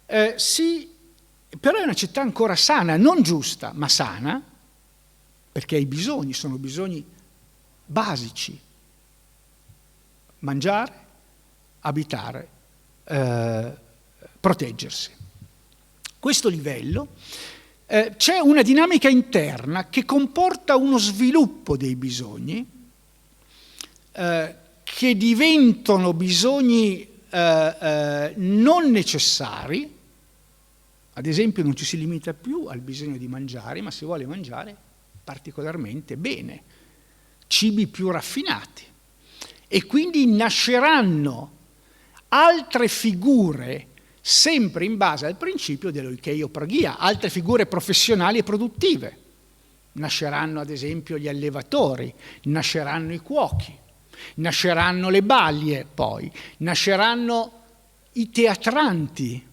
però è una città ancora sana, non giusta, ma sana, perché i bisogni sono bisogni basici: mangiare, abitare, proteggersi. Questo livello, c'è una dinamica interna che comporta uno sviluppo dei bisogni che diventano bisogni non necessari. Ad esempio, non ci si limita più al bisogno di mangiare, ma si vuole mangiare particolarmente bene, cibi più raffinati. E quindi nasceranno altre figure, sempre in base al principio dell'oikeiopragia, altre figure professionali e produttive. Nasceranno ad esempio gli allevatori, nasceranno i cuochi, nasceranno le balie, poi nasceranno i teatranti,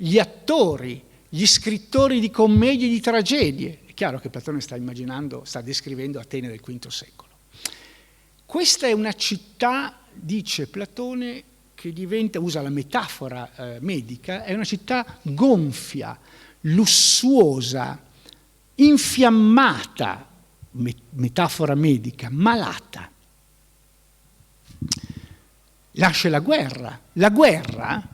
gli attori, gli scrittori di commedie e di tragedie. È chiaro che Platone sta descrivendo Atene del V secolo. Questa è una città, dice Platone, che diventa, usa la metafora medica, è una città gonfia, lussuosa, infiammata, metafora medica, malata. Nasce la guerra. La guerra,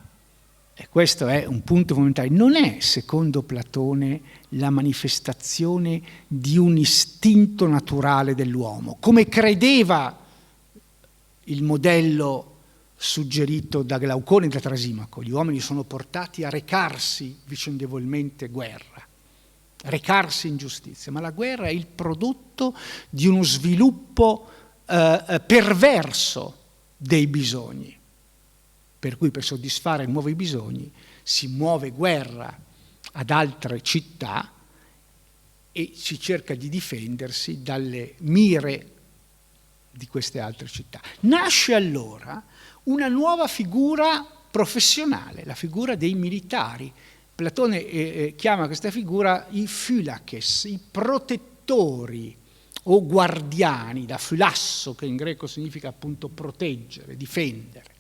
e questo è un punto fondamentale, non è, secondo Platone, la manifestazione di un istinto naturale dell'uomo, come credeva il modello suggerito da Glaucone e da Trasimaco. Gli uomini sono portati a recarsi vicendevolmente guerra, recarsi in giustizia, ma la guerra è il prodotto di uno sviluppo perverso dei bisogni, per cui per soddisfare nuovi bisogni si muove guerra ad altre città e si cerca di difendersi dalle mire di queste altre città. Nasce allora una nuova figura professionale, la figura dei militari. Platone chiama questa figura i phylakes, i protettori o guardiani, da phylasso, che in greco significa appunto proteggere, difendere.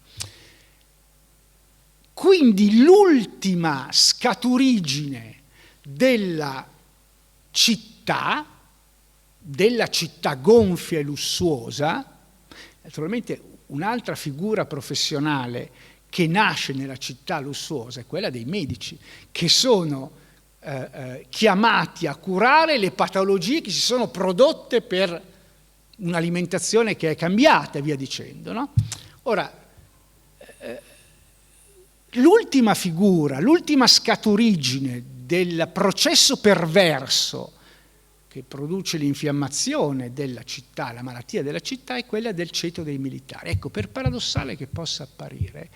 Quindi l'ultima scaturigine della città gonfia e lussuosa, naturalmente un'altra figura professionale che nasce nella città lussuosa è quella dei medici, che sono chiamati a curare le patologie che si sono prodotte per un'alimentazione che è cambiata e via dicendo, no? Ora, l'ultima figura, l'ultima scaturigine del processo perverso che produce l'infiammazione della città, la malattia della città, è quella del ceto dei militari. Ecco, per paradossale che possa apparire,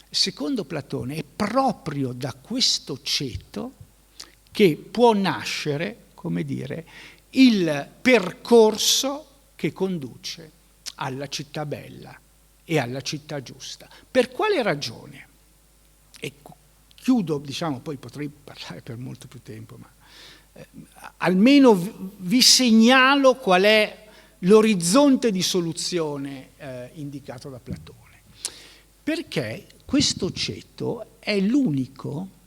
secondo Platone è proprio da questo ceto che può nascere, come dire, il percorso che conduce alla città bella e alla città giusta. Per quale ragione? E chiudo, diciamo, poi potrei parlare per molto più tempo, ma almeno vi segnalo qual è l'orizzonte di soluzione indicato da Platone. Perché questo ceto è l'unico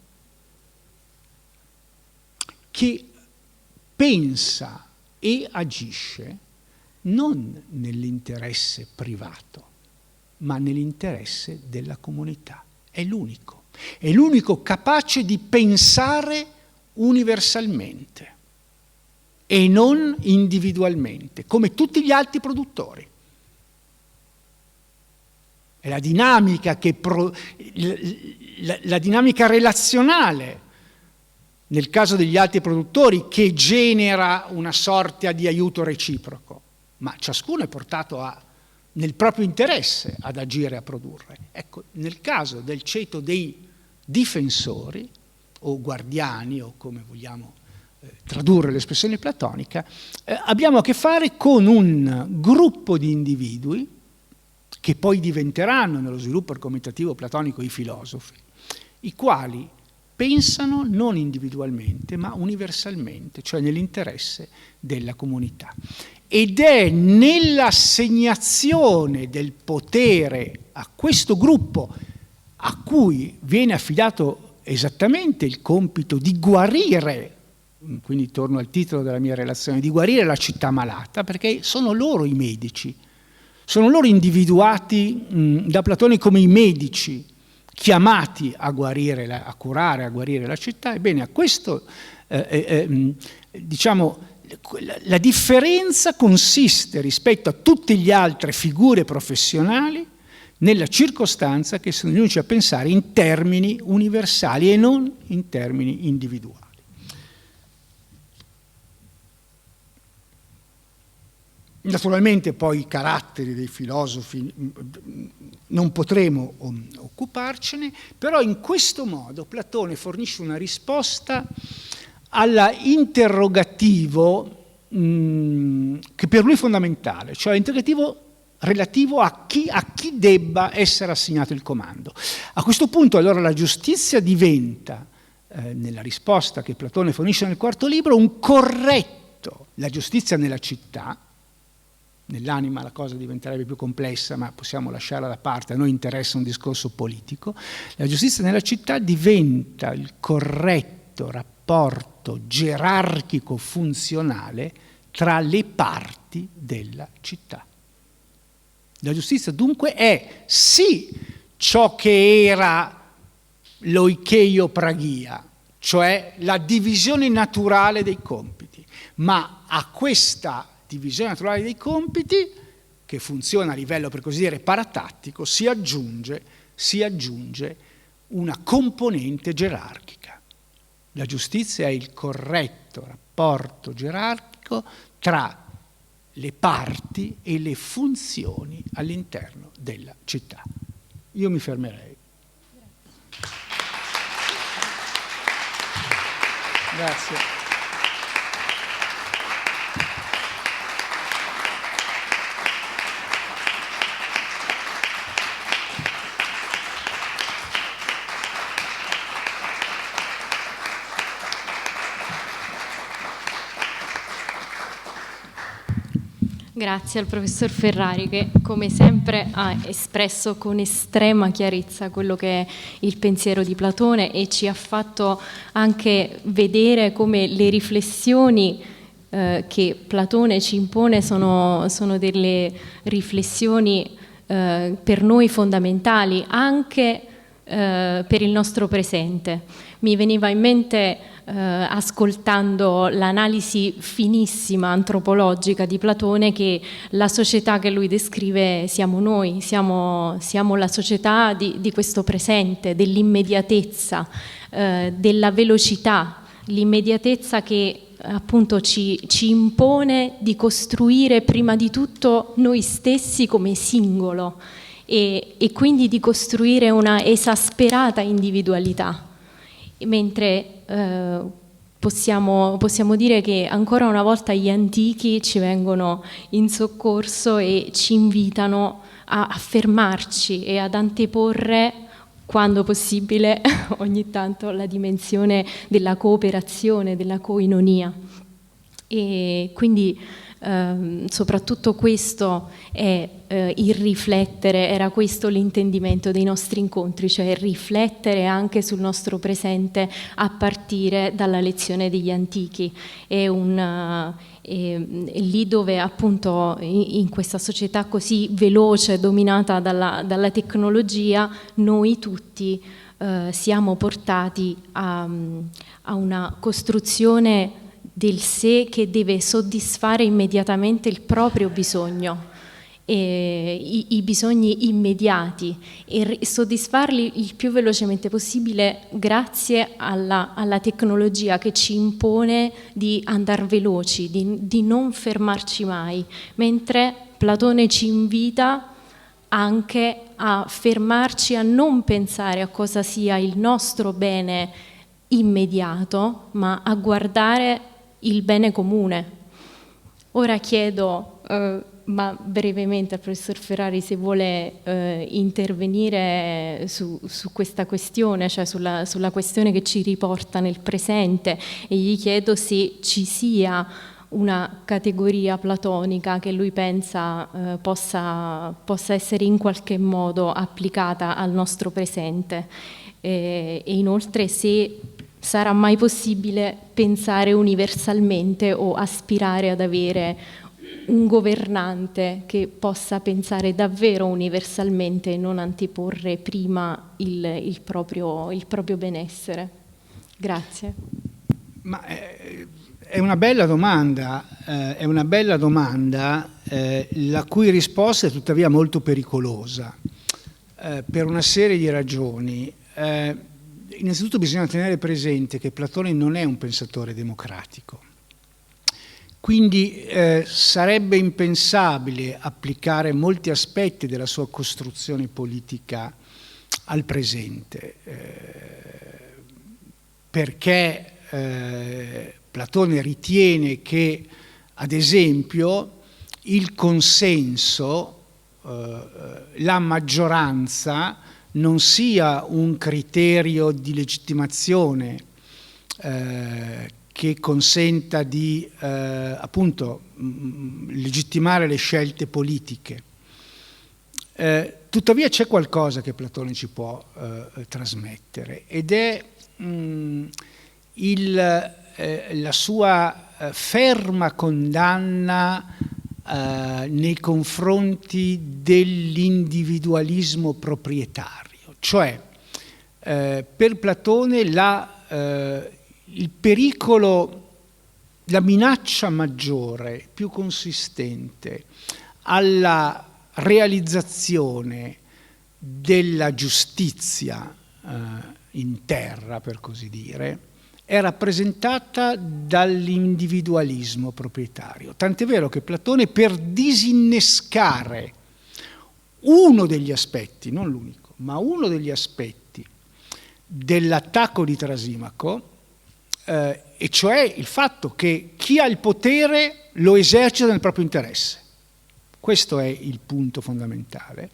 che pensa e agisce non nell'interesse privato, ma nell'interesse della comunità. È l'unico capace di pensare universalmente e non individualmente, come tutti gli altri produttori. È la dinamica la dinamica relazionale nel caso degli altri produttori che genera una sorta di aiuto reciproco, ma ciascuno è portato nel proprio interesse ad agire e a produrre. Ecco, nel caso del ceto dei difensori o guardiani, o come vogliamo tradurre l'espressione platonica, abbiamo a che fare con un gruppo di individui che poi diventeranno nello sviluppo argomentativo platonico i filosofi, i quali pensano non individualmente ma universalmente, cioè nell'interesse della comunità. Ed è nell'assegnazione del potere a questo gruppo a cui viene affidato esattamente il compito di guarire, quindi torno al titolo della mia relazione, di guarire la città malata, perché sono loro i medici, sono loro individuati da Platone come i medici chiamati a guarire, a curare, a guarire la città. Ebbene, a questo, diciamo, la differenza consiste rispetto a tutte le altre figure professionali nella circostanza che sono riusciti a pensare in termini universali e non in termini individuali. Naturalmente poi i caratteri dei filosofi non potremo occuparcene, però in questo modo Platone fornisce una risposta all'interrogativo che per lui è fondamentale, cioè l'interrogativo relativo a chi debba essere assegnato il comando. A questo punto allora la giustizia diventa, nella risposta che Platone fornisce nel quarto libro, un corretto, la giustizia nella città. Nell'anima la cosa diventerebbe più complessa, ma possiamo lasciarla da parte, a noi interessa un discorso politico. La giustizia nella città diventa il corretto rapporto gerarchico funzionale tra le parti della città. La giustizia dunque è sì ciò che era l'oikeiopraghia, cioè la divisione naturale dei compiti, ma a questa divisione naturale dei compiti, che funziona a livello per così dire paratattico, si aggiunge una componente gerarchica. La giustizia è il corretto rapporto gerarchico tra le parti e le funzioni all'interno della città. Io mi fermerei. Grazie. Grazie al professor Ferrari che come sempre ha espresso con estrema chiarezza quello che è il pensiero di Platone e ci ha fatto anche vedere come le riflessioni che Platone ci impone sono delle riflessioni per noi fondamentali anche per il nostro presente. Mi veniva in mente ascoltando l'analisi finissima antropologica di Platone che la società che lui descrive siamo noi, siamo la società di questo presente, dell'immediatezza, della velocità, l'immediatezza che appunto ci impone di costruire prima di tutto noi stessi come singolo e quindi di costruire una esasperata individualità. Mentre possiamo dire che ancora una volta gli antichi ci vengono in soccorso e ci invitano a fermarci e ad anteporre, quando possibile, ogni tanto la dimensione della cooperazione, della koinonia. E quindi soprattutto questo è il riflettere, era questo l'intendimento dei nostri incontri, cioè riflettere anche sul nostro presente a partire dalla lezione degli antichi. È lì dove appunto in questa società così veloce, dominata dalla tecnologia, noi tutti siamo portati a una costruzione del sé che deve soddisfare immediatamente il proprio bisogno, i bisogni immediati e soddisfarli il più velocemente possibile grazie alla tecnologia che ci impone di andare veloci, di non fermarci mai, mentre Platone ci invita anche a fermarci, a non pensare a cosa sia il nostro bene immediato, ma a guardare il bene comune. Ora chiedo ma brevemente al professor Ferrari se vuole intervenire su questa questione, cioè sulla questione che ci riporta nel presente, e gli chiedo se ci sia una categoria platonica che lui pensa possa essere in qualche modo applicata al nostro presente, e inoltre se sarà mai possibile pensare universalmente o aspirare ad avere un governante che possa pensare davvero universalmente e non anteporre prima il proprio benessere. Grazie. Ma è una bella domanda, la cui risposta è tuttavia molto pericolosa, per una serie di ragioni. Innanzitutto bisogna tenere presente che Platone non è un pensatore democratico, quindi sarebbe impensabile applicare molti aspetti della sua costruzione politica al presente, perché Platone ritiene che, ad esempio, il consenso, la maggioranza, non sia un criterio di legittimazione che consenta di appunto legittimare le scelte politiche. Tuttavia c'è qualcosa che Platone ci può trasmettere, ed è la sua ferma condanna nei confronti dell'individualismo proprietario. Cioè, per Platone il pericolo, la minaccia maggiore, più consistente alla realizzazione della giustizia in terra, per così dire, è rappresentata dall'individualismo proprietario. Tant'è vero che Platone, per disinnescare uno degli aspetti, non l'unico, ma uno degli aspetti dell'attacco di Trasimaco, e cioè il fatto che chi ha il potere lo esercita nel proprio interesse. Questo è il punto fondamentale.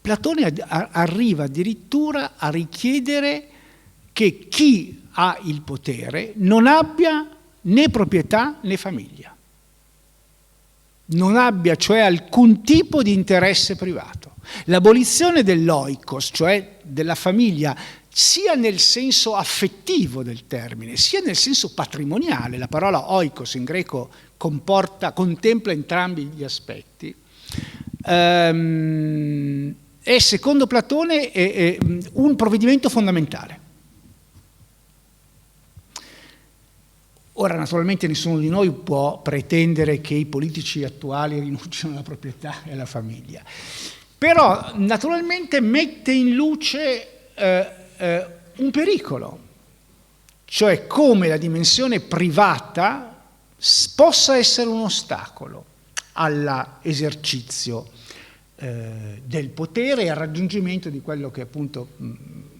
Platone arriva addirittura a richiedere che chi ha il potere non abbia né proprietà né famiglia, non abbia cioè alcun tipo di interesse privato. L'abolizione dell'oikos, cioè della famiglia, sia nel senso affettivo del termine, sia nel senso patrimoniale, la parola oikos in greco contempla entrambi gli aspetti, è secondo Platone è un provvedimento fondamentale. Ora, naturalmente nessuno di noi può pretendere che i politici attuali rinunciano alla proprietà e alla famiglia, però naturalmente mette in luce un pericolo, cioè come la dimensione privata possa essere un ostacolo all'esercizio del potere e al raggiungimento di quello che appunto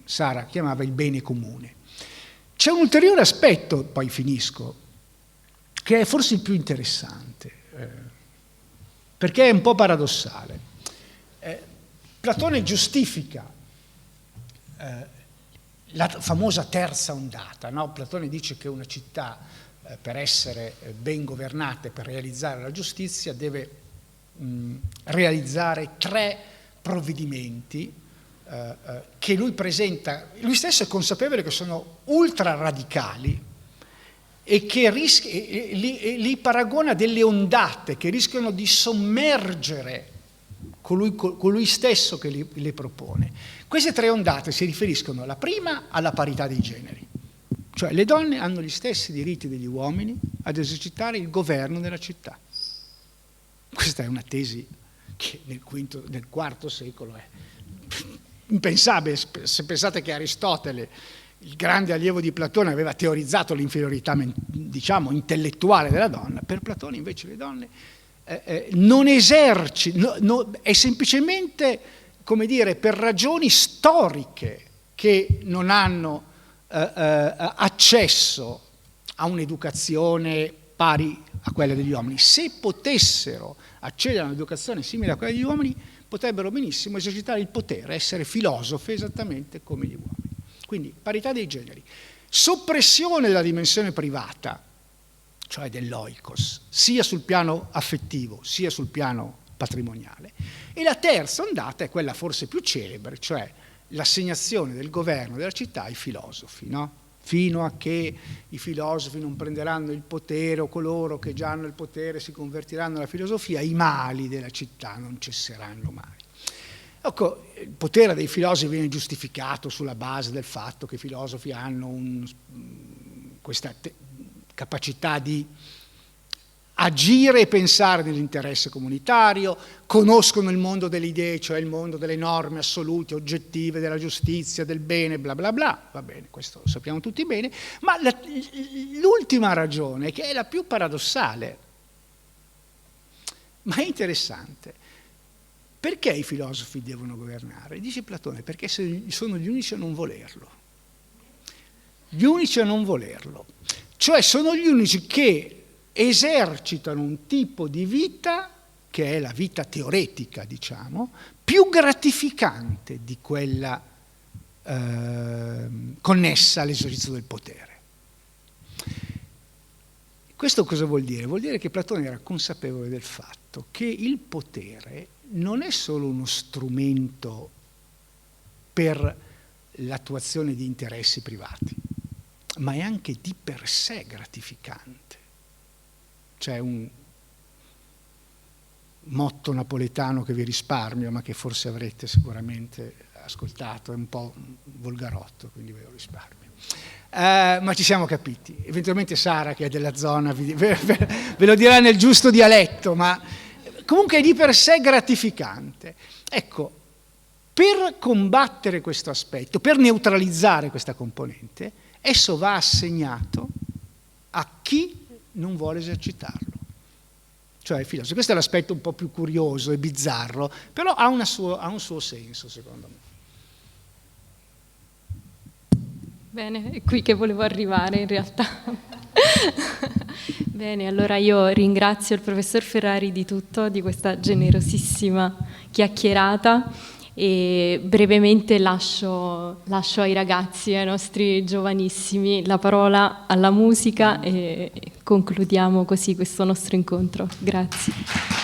Sara chiamava il bene comune. C'è un ulteriore aspetto, poi finisco, che è forse il più interessante, perché è un po' paradossale. Platone giustifica la famosa terza ondata, no? Platone dice che una città, per essere ben governata e per realizzare la giustizia, deve realizzare 3 provvedimenti che lui presenta. Lui stesso è consapevole che sono ultra radicali e che li paragona delle ondate che rischiano di sommergere colui stesso che le propone. Queste 3 ondate si riferiscono, la prima, alla parità dei generi, cioè le donne hanno gli stessi diritti degli uomini ad esercitare il governo della città. Questa è una tesi che nel IV secolo è impensabile. Se pensate che Aristotele, il grande allievo di Platone, aveva teorizzato l'inferiorità, diciamo, intellettuale della donna, per Platone invece le donne non esercitano, è semplicemente, come dire, per ragioni storiche che non hanno accesso a un'educazione pari a quella degli uomini. Se potessero accedere a un'educazione simile a quella degli uomini, potrebbero benissimo esercitare il potere, essere filosofi esattamente come gli uomini. Quindi parità dei generi, soppressione della dimensione privata, cioè dell'oikos, sia sul piano affettivo sia sul piano patrimoniale. E la terza ondata è quella forse più celebre, cioè l'assegnazione del governo della città ai filosofi, no? Fino a che i filosofi non prenderanno il potere o coloro che già hanno il potere si convertiranno alla filosofia, i mali della città non cesseranno mai. Ecco, il potere dei filosofi viene giustificato sulla base del fatto che i filosofi hanno questa capacità di agire e pensare nell'interesse comunitario, conoscono il mondo delle idee, cioè il mondo delle norme assolute, oggettive, della giustizia, del bene, bla bla bla, va bene, questo lo sappiamo tutti bene, ma l'ultima ragione, che è la più paradossale, ma è interessante, perché i filosofi devono governare? Dice Platone, perché sono gli unici a non volerlo. Gli unici a non volerlo, cioè sono gli unici che esercitano un tipo di vita, che è la vita teoretica, diciamo, più gratificante di quella connessa all'esercizio del potere. Questo cosa vuol dire? Vuol dire che Platone era consapevole del fatto che il potere non è solo uno strumento per l'attuazione di interessi privati, ma è anche di per sé gratificante. C'è un motto napoletano che vi risparmio, ma che forse avrete sicuramente ascoltato, è un po' volgarotto, quindi ve lo risparmio. Ma ci siamo capiti. Eventualmente Sara, che è della zona, ve lo dirà nel giusto dialetto, ma comunque è di per sé gratificante. Ecco, per combattere questo aspetto, per neutralizzare questa componente, esso va assegnato a chi non vuole esercitarlo, cioè il filosofo. Questo è l'aspetto un po' più curioso e bizzarro, però ha un suo senso, secondo me. Bene, è qui che volevo arrivare in realtà. Bene, allora io ringrazio il professor Ferrari di tutto, di questa generosissima chiacchierata, e brevemente lascio ai ragazzi, ai nostri giovanissimi, la parola alla musica e concludiamo così questo nostro incontro. Grazie.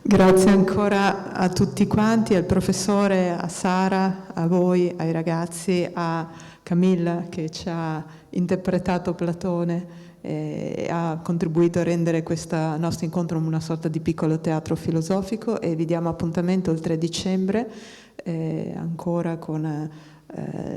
Grazie ancora a tutti quanti, al professore, a Sara, a voi, ai ragazzi, a Camilla che ci ha interpretato Platone e ha contribuito a rendere questo nostro incontro una sorta di piccolo teatro filosofico, e vi diamo appuntamento il 3 dicembre ancora con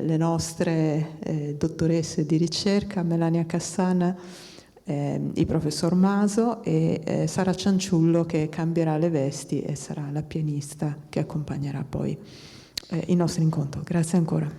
le nostre dottoresse di ricerca, Melania Cassana, il professor Maso e Sara Cianciullo, che cambierà le vesti e sarà la pianista che accompagnerà poi il nostro incontro. Grazie ancora.